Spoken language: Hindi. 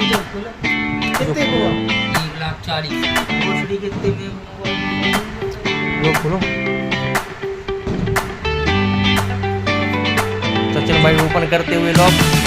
कितने को 1,40,000 भोसड़ी कितने में लो खोलो। सचिन भाई ओपन करते हुए लॉक।